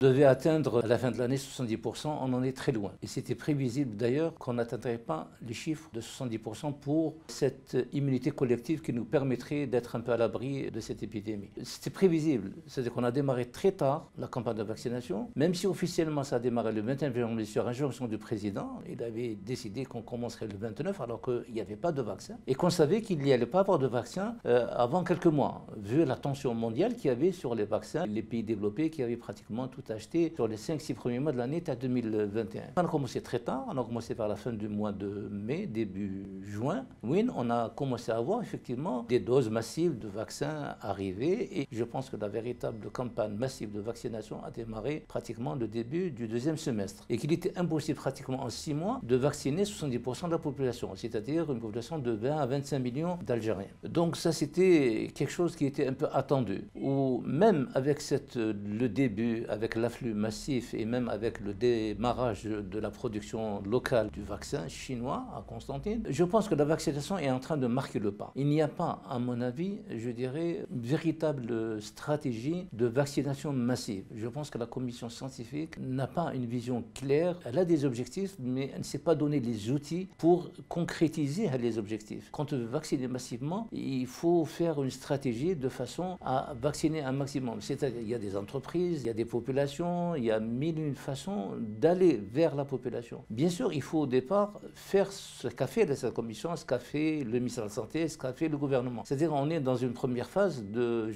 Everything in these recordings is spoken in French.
devait atteindre à la fin de l'année 70%, on en est très loin. Et c'était prévisible d'ailleurs qu'on n'atteindrait pas les chiffres de 70% pour cette immunité collective qui nous permettrait d'être un peu à l'abri de cette épidémie. C'était prévisible, c'est-à-dire qu'on a démarré très tard la campagne de vaccination, même si officiellement ça a démarré le 21 janvier sur injonction du président. Il avait décidé qu'on commencerait le 29 alors qu'il n'y avait pas de vaccin et qu'on savait qu'il n'y allait pas avoir de vaccin avant quelques mois, vu la tension mondiale qu'il y avait sur les vaccins, les pays développés qui avaient pratiquement tout acheté sur les 5-6 premiers mois de l'année à 2021. On a commencé très tard, on a commencé par la fin du mois de mai, début juin. Oui, on a commencé à avoir effectivement des doses massives de vaccins arrivées et je pense que la véritable campagne massive de vaccination a démarré pratiquement le début du deuxième semestre et qu'il était impossible pratiquement en 6 mois de vacciner 70% de la population, c'est-à-dire une population de 20 à 25 millions d'Algériens. Donc ça c'était quelque chose qui était un peu attendu, ou même avec le début, avec l'afflux massif et même avec le démarrage de la production locale du vaccin chinois à Constantine, je pense que la vaccination est en train de marquer le pas. Il n'y a pas, à mon avis, je dirais, une véritable stratégie de vaccination massive. Je pense que la commission scientifique n'a pas une vision claire, elle a des objectifs, mais elle ne sait pas donner les outils pour concrétiser les objectifs. Quand on veut vacciner massivement, il faut faire une stratégie de façon à vacciner un maximum. C'est-à-dire qu'il y a des entreprises, il y a des populations, il y a mille et une façons d'aller vers la population. Bien sûr, il faut au départ faire ce qu'a fait cette commission, ce qu'a fait le ministère de la Santé, ce qu'a fait le gouvernement. C'est-à-dire qu'on est dans une première phase de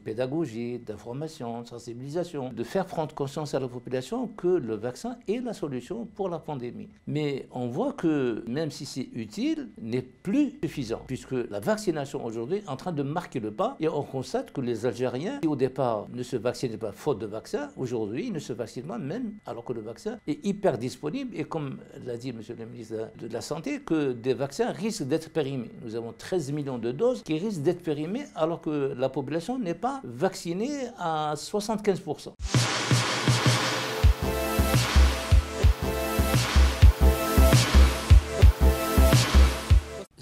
pédagogie, d'information, de sensibilisation, de faire prendre conscience à la population que le vaccin est la solution pour la pandémie. Mais on voit que même si c'est utile, n'est plus suffisant, puisque la vaccination aujourd'hui est en train de marquer le pas et on constate que les Algériens, qui au départ ne se vaccinaient pas faute de vaccin, aujourd'hui ils ne se vaccinent pas même alors que le vaccin est hyper disponible et comme l'a dit M. le ministre de la Santé, que des vaccins risquent d'être périmés. Nous avons 13 millions de doses qui risquent d'être périmées alors que la population n'est pas vaccinée à 75%.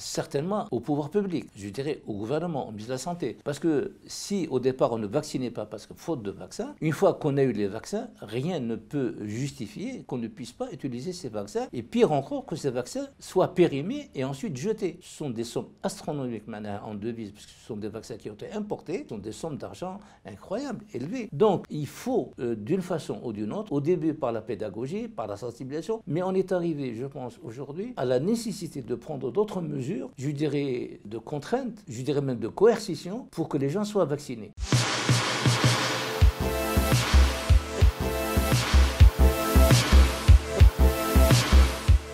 Certainement au pouvoir public, je dirais au gouvernement, au ministre de la Santé. Parce que si au départ on ne vaccinait pas parce que faute de vaccins, une fois qu'on a eu les vaccins, rien ne peut justifier qu'on ne puisse pas utiliser ces vaccins. Et pire encore, que ces vaccins soient périmés et ensuite jetés. Ce sont des sommes astronomiques maintenant en devises, parce que ce sont des vaccins qui ont été importés, ce sont des sommes d'argent incroyables, élevées. Donc il faut d'une façon ou d'une autre, au début par la pédagogie, par la sensibilisation, mais on est arrivé, je pense, aujourd'hui à la nécessité de prendre d'autres mesures, je dirais de contraintes, je dirais même de coercition pour que les gens soient vaccinés.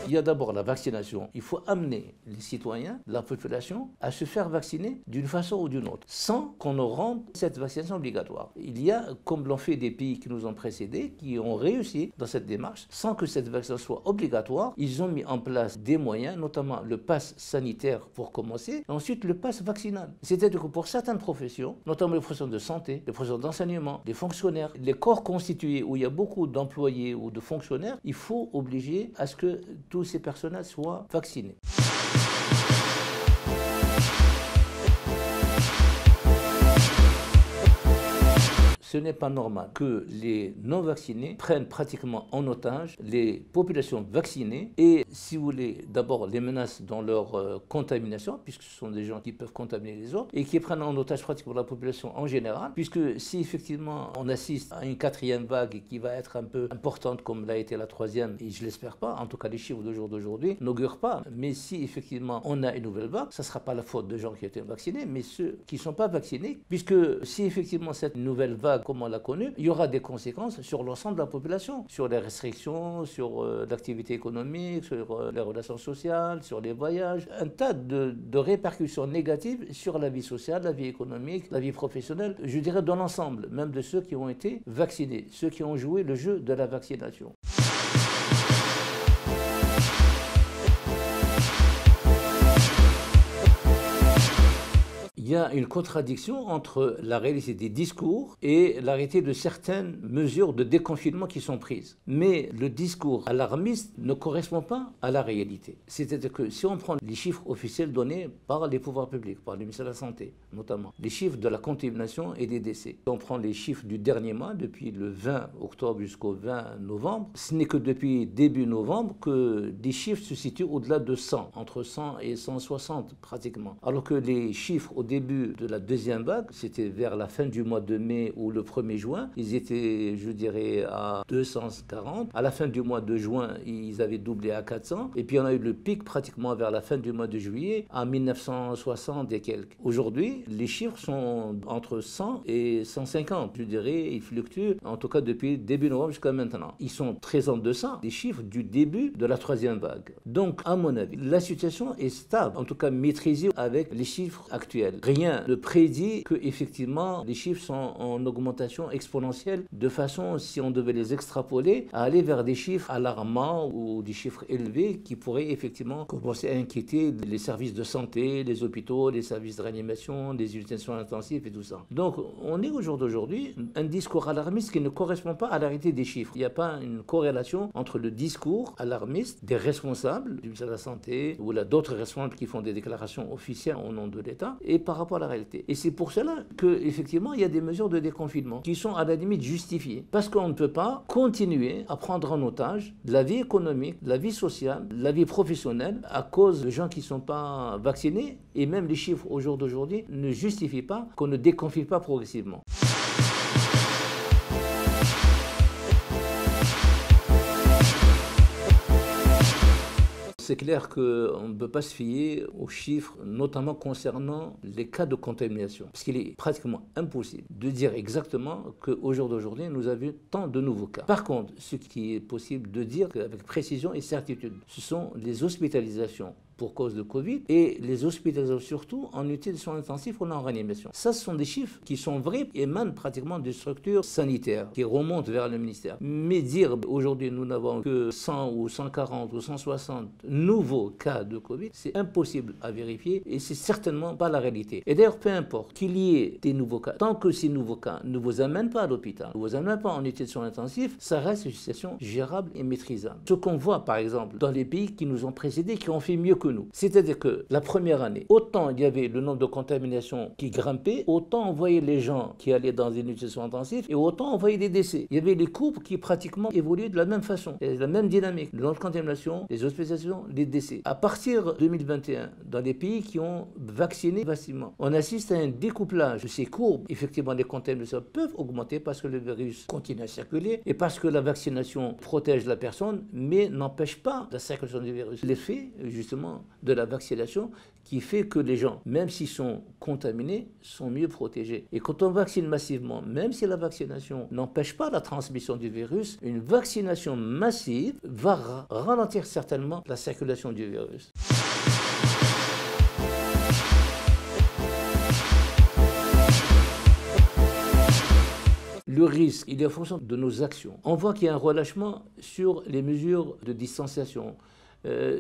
Il y a d'abord la vaccination. Il faut amener les citoyens, la population, à se faire vacciner d'une façon ou d'une autre, sans qu'on ne rende cette vaccination obligatoire. Il y a, comme l'ont fait des pays qui nous ont précédés, qui ont réussi dans cette démarche, sans que cette vaccination soit obligatoire. Ils ont mis en place des moyens, notamment le pass sanitaire pour commencer, et ensuite le pass vaccinal. C'est-à-dire que pour certaines professions, notamment les professions de santé, les professions d'enseignement, les fonctionnaires, les corps constitués où il y a beaucoup d'employés ou de fonctionnaires, il faut obliger à ce que tous ces personnages soient vaccinés. Ce n'est pas normal que les non-vaccinés prennent pratiquement en otage les populations vaccinées et, si vous voulez, d'abord les menacent dans leur contamination, puisque ce sont des gens qui peuvent contaminer les autres, et qui prennent en otage pratiquement la population en général, puisque si effectivement on assiste à une quatrième vague qui va être un peu importante comme l'a été la troisième, et je ne l'espère pas, en tout cas les chiffres d'aujourd'hui n'augurent pas, mais si effectivement on a une nouvelle vague, ça ne sera pas la faute de gens qui ont été vaccinés, mais ceux qui ne sont pas vaccinés, puisque si effectivement cette nouvelle vague comme on l'a connu, il y aura des conséquences sur l'ensemble de la population, sur les restrictions, sur l'activité économique, sur les relations sociales, sur les voyages, un tas de répercussions négatives sur la vie sociale, la vie économique, la vie professionnelle, je dirais dans l'ensemble, même de ceux qui ont été vaccinés, ceux qui ont joué le jeu de la vaccination. Il il y a une contradiction entre la réalité des discours et la réalité de certaines mesures de déconfinement qui sont prises. Mais le discours alarmiste ne correspond pas à la réalité. C'est-à-dire que si on prend les chiffres officiels donnés par les pouvoirs publics, par le ministère de la Santé notamment, les chiffres de la contamination et des décès, si on prend les chiffres du dernier mois, depuis le 20 octobre jusqu'au 20 novembre, ce n'est que depuis début novembre que des chiffres se situent au-delà de 100, entre 100 et 160 pratiquement. Alors que les chiffres au début de la deuxième vague, c'était vers la fin du mois de mai ou le 1er juin, ils étaient, je dirais, à 240. À la fin du mois de juin, ils avaient doublé à 400. Et puis on a eu le pic pratiquement vers la fin du mois de juillet à 1960 et quelques. Aujourd'hui, les chiffres sont entre 100 et 150. Je dirais, ils fluctuent, en tout cas depuis début novembre jusqu'à maintenant. Ils sont très en deçà des chiffres du début de la troisième vague. Donc, à mon avis, la situation est stable, en tout cas maîtrisée avec les chiffres actuels. Rien ne prédit que effectivement les chiffres sont en augmentation exponentielle de façon, si on devait les extrapoler, à aller vers des chiffres alarmants ou des chiffres élevés qui pourraient effectivement commencer à inquiéter les services de santé, les hôpitaux, les services de réanimation, les unités de soins intensifs et tout ça. Donc, on est au jour d'aujourd'hui un discours alarmiste qui ne correspond pas à la réalité des chiffres. Il n'y a pas une corrélation entre le discours alarmiste des responsables du ministère de la Santé ou d'autres responsables qui font des déclarations officielles au nom de l'État et par rapport à la réalité. Et c'est pour cela qu'effectivement, il y a des mesures de déconfinement qui sont à la limite justifiées. Parce qu'on ne peut pas continuer à prendre en otage la vie économique, la vie sociale, la vie professionnelle à cause de gens qui ne sont pas vaccinés. Et même les chiffres au jour d'aujourd'hui ne justifient pas qu'on ne déconfine pas progressivement. C'est clair qu'on ne peut pas se fier aux chiffres, notamment concernant les cas de contamination. Parce qu'il est pratiquement impossible de dire exactement qu'au jour d'aujourd'hui, nous avons tant de nouveaux cas. Par contre, ce qui est possible de dire avec précision et certitude, ce sont les hospitalisations pour cause de Covid et les hospitalisations surtout en unité de soins intensifs ou en réanimation. Ça, ce sont des chiffres qui sont vrais et émanent pratiquement des structures sanitaires qui remontent vers le ministère. Mais dire aujourd'hui nous n'avons que 100 ou 140 ou 160 nouveaux cas de Covid, c'est impossible à vérifier et c'est certainement pas la réalité. Et d'ailleurs, peu importe qu'il y ait des nouveaux cas, tant que ces nouveaux cas ne vous amènent pas à l'hôpital, ne vous amènent pas en unité de soins intensifs, ça reste une situation gérable et maîtrisable. Ce qu'on voit par exemple dans les pays qui nous ont précédés, qui ont fait mieux que nous. C'est-à-dire que la première année, autant il y avait le nombre de contaminations qui grimpait, autant on voyait les gens qui allaient dans des unités de soins intensifs et autant on voyait des décès. Il y avait les courbes qui pratiquement évoluaient de la même façon. Il y avait la même dynamique. Le nombre de contaminations, les hospitalisations, les décès. À partir de 2021, dans les pays qui ont vacciné massivement, on assiste à un découplage de ces courbes. Effectivement, les contaminations peuvent augmenter parce que le virus continue à circuler et parce que la vaccination protège la personne, mais n'empêche pas la circulation du virus. L'effet, justement, de la vaccination qui fait que les gens, même s'ils sont contaminés, sont mieux protégés. Et quand on vaccine massivement, même si la vaccination n'empêche pas la transmission du virus, une vaccination massive va ralentir certainement la circulation du virus. Le risque, il est en fonction de nos actions. On voit qu'il y a un relâchement sur les mesures de distanciation.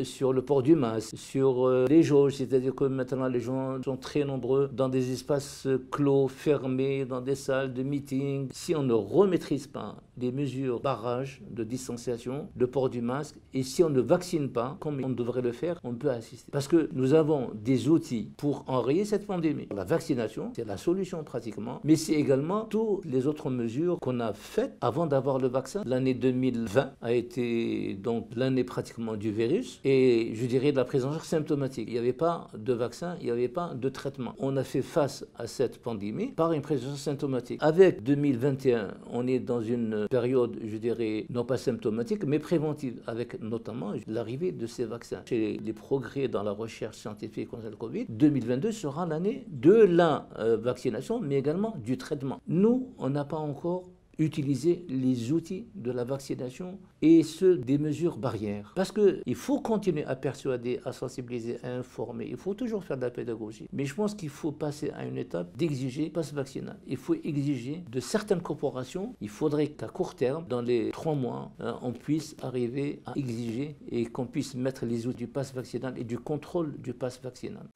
Sur le port du masque, sur les jauges, c'est-à-dire que maintenant les gens sont très nombreux dans des espaces clos, fermés, dans des salles de meeting. Si on ne remaîtrise pas les mesures barrage de distanciation, le port du masque, et si on ne vaccine pas, comme on devrait le faire, on peut assister. Parce que nous avons des outils pour enrayer cette pandémie. La vaccination, c'est la solution pratiquement, mais c'est également toutes les autres mesures qu'on a faites avant d'avoir le vaccin. L'année 2020 a été donc l'année pratiquement du virus. Et je dirais de la prise en charge symptomatique. Il n'y avait pas de vaccin, il n'y avait pas de traitement. On a fait face à cette pandémie par une prise en charge symptomatique. Avec 2021, on est dans une période, je dirais, non pas symptomatique, mais préventive, avec notamment l'arrivée de ces vaccins. Chez les progrès dans la recherche scientifique contre le Covid, 2022 sera l'année de la vaccination, mais également du traitement. Nous, on n'a pas encore utiliser les outils de la vaccination et ceux des mesures barrières. Parce qu'il faut continuer à persuader, à sensibiliser, à informer. Il faut toujours faire de la pédagogie. Mais je pense qu'il faut passer à une étape d'exiger passe vaccinal. Il faut exiger de certaines corporations, il faudrait qu'à court terme, dans les 3 mois, on puisse arriver à exiger et qu'on puisse mettre les outils du passe vaccinal et du contrôle du passe vaccinal.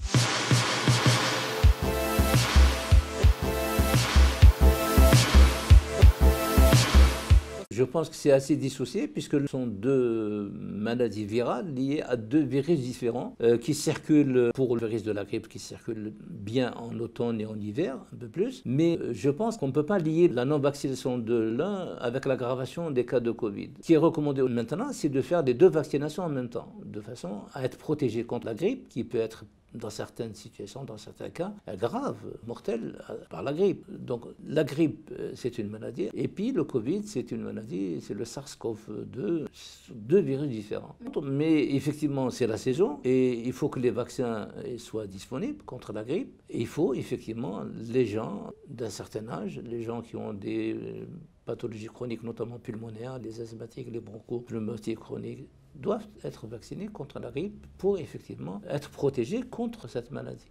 pense que c'est assez dissocié puisque ce sont deux maladies virales liées à deux virus différents qui circulent, pour le virus de la grippe qui circule bien en automne et en hiver, un peu plus. Mais je pense qu'on ne peut pas lier la non-vaccination de l'un avec l'aggravation des cas de Covid. Ce qui est recommandé maintenant, c'est de faire les deux vaccinations en même temps, de façon à être protégé contre la grippe qui peut être dans certaines situations, dans certains cas, grave, mortelle par la grippe. Donc la grippe, c'est une maladie, et puis le Covid, c'est une maladie, c'est le SARS-CoV-2, deux virus différents. Mais effectivement, c'est la saison, et il faut que les vaccins soient disponibles contre la grippe. Et il faut effectivement les gens d'un certain âge, les gens qui ont des pathologies chroniques, notamment pulmonaires, les asthmatiques, les bronchopneumatiques chroniques, doivent être vaccinés contre la grippe pour effectivement être protégés contre cette maladie.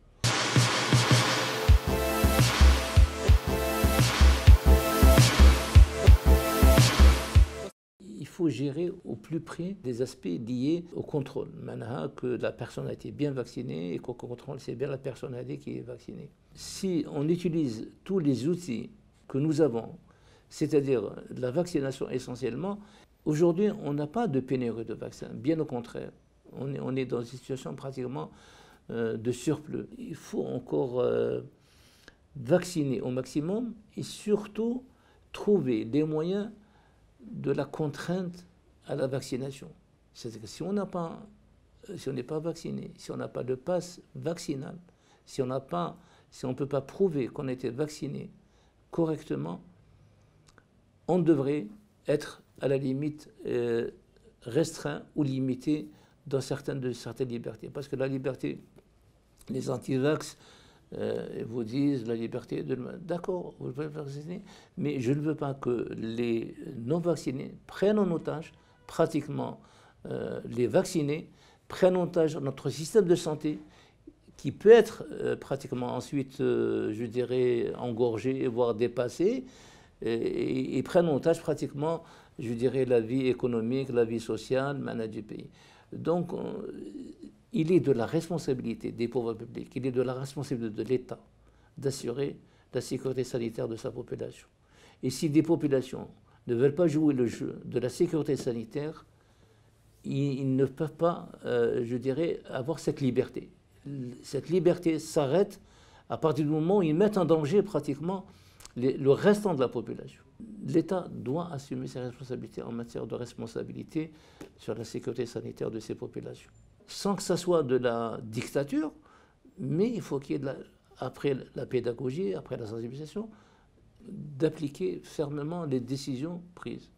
Il faut gérer au plus près des aspects liés au contrôle. Maintenant que la personne a été bien vaccinée et qu'au contrôle, c'est bien la personnalité qui est vaccinée. Si on utilise tous les outils que nous avons, c'est-à-dire la vaccination essentiellement, aujourd'hui, on n'a pas de pénurie de vaccins, bien au contraire. On est dans une situation pratiquement de surplus. Il faut encore vacciner au maximum et surtout trouver des moyens de la contrainte à la vaccination. C'est-à-dire que si on n'est pas vacciné, si on n'a pas de passe vaccinal, si on ne peut pas prouver qu'on a été vacciné correctement, on devrait être à la limite restreint ou limité dans certaines libertés. Parce que la liberté, les anti-vax vous disent la liberté de... D'accord, vous pouvez vacciner, mais je ne veux pas que les non-vaccinés prennent en otage pratiquement les vaccinés, prennent en otage notre système de santé qui peut être pratiquement ensuite, je dirais, engorgé, voire dépassé, et prennent en otage pratiquement, je dirais, la vie économique, la vie sociale, du pays. Donc, il est de la responsabilité des pouvoirs publics, il est de la responsabilité de l'État d'assurer la sécurité sanitaire de sa population. Et si des populations ne veulent pas jouer le jeu de la sécurité sanitaire, ils ne peuvent pas, je dirais, avoir cette liberté. Cette liberté s'arrête à partir du moment où ils mettent en danger pratiquement le restant de la population. L'État doit assumer ses responsabilités en matière de responsabilité sur la sécurité sanitaire de ses populations. Sans que ça soit de la dictature, mais il faut qu'il y ait, après la pédagogie, après la sensibilisation, d'appliquer fermement les décisions prises.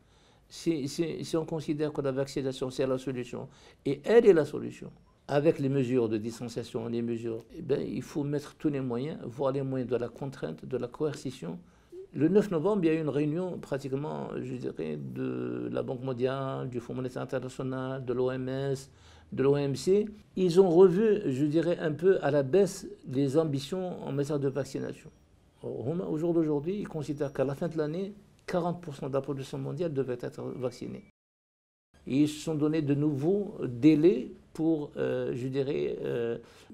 Si on considère que la vaccination, c'est la solution, et elle est la solution, avec les mesures de distanciation, les mesures, eh bien, il faut mettre tous les moyens, voire les moyens de la contrainte, de la coercition. Le 9 novembre, il y a eu une réunion pratiquement, je dirais, de la Banque mondiale, du Fonds monétaire international, de l'OMS, de l'OMC. Ils ont revu, je dirais, un peu à la baisse les ambitions en matière de vaccination. Au jour d'aujourd'hui, ils considèrent qu'à la fin de l'année, 40% de la population mondiale devait être vaccinée. Et ils se sont donné de nouveaux délais pour, je dirais,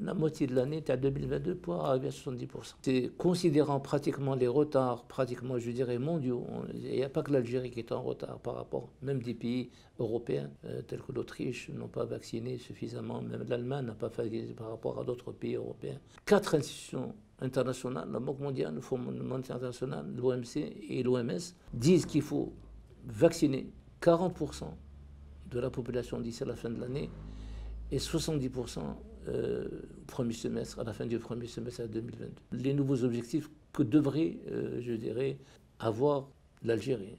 la moitié de l'année, à 2022, pour arriver à 70%. C'est considérant pratiquement les retards, pratiquement, je dirais, mondiaux. Il n'y a pas que l'Algérie qui est en retard par rapport, même des pays européens, tels que l'Autriche, n'ont pas vacciné suffisamment, même l'Allemagne n'a pas fait par rapport à d'autres pays européens. 4 institutions internationales, la Banque mondiale, le Fonds monétaire international, l'OMC et l'OMS, disent qu'il faut vacciner 40% de la population d'ici à la fin de l'année et 70% premier semestre, à la fin du premier semestre 2022. Les nouveaux objectifs que devrait, je dirais, avoir l'Algérie.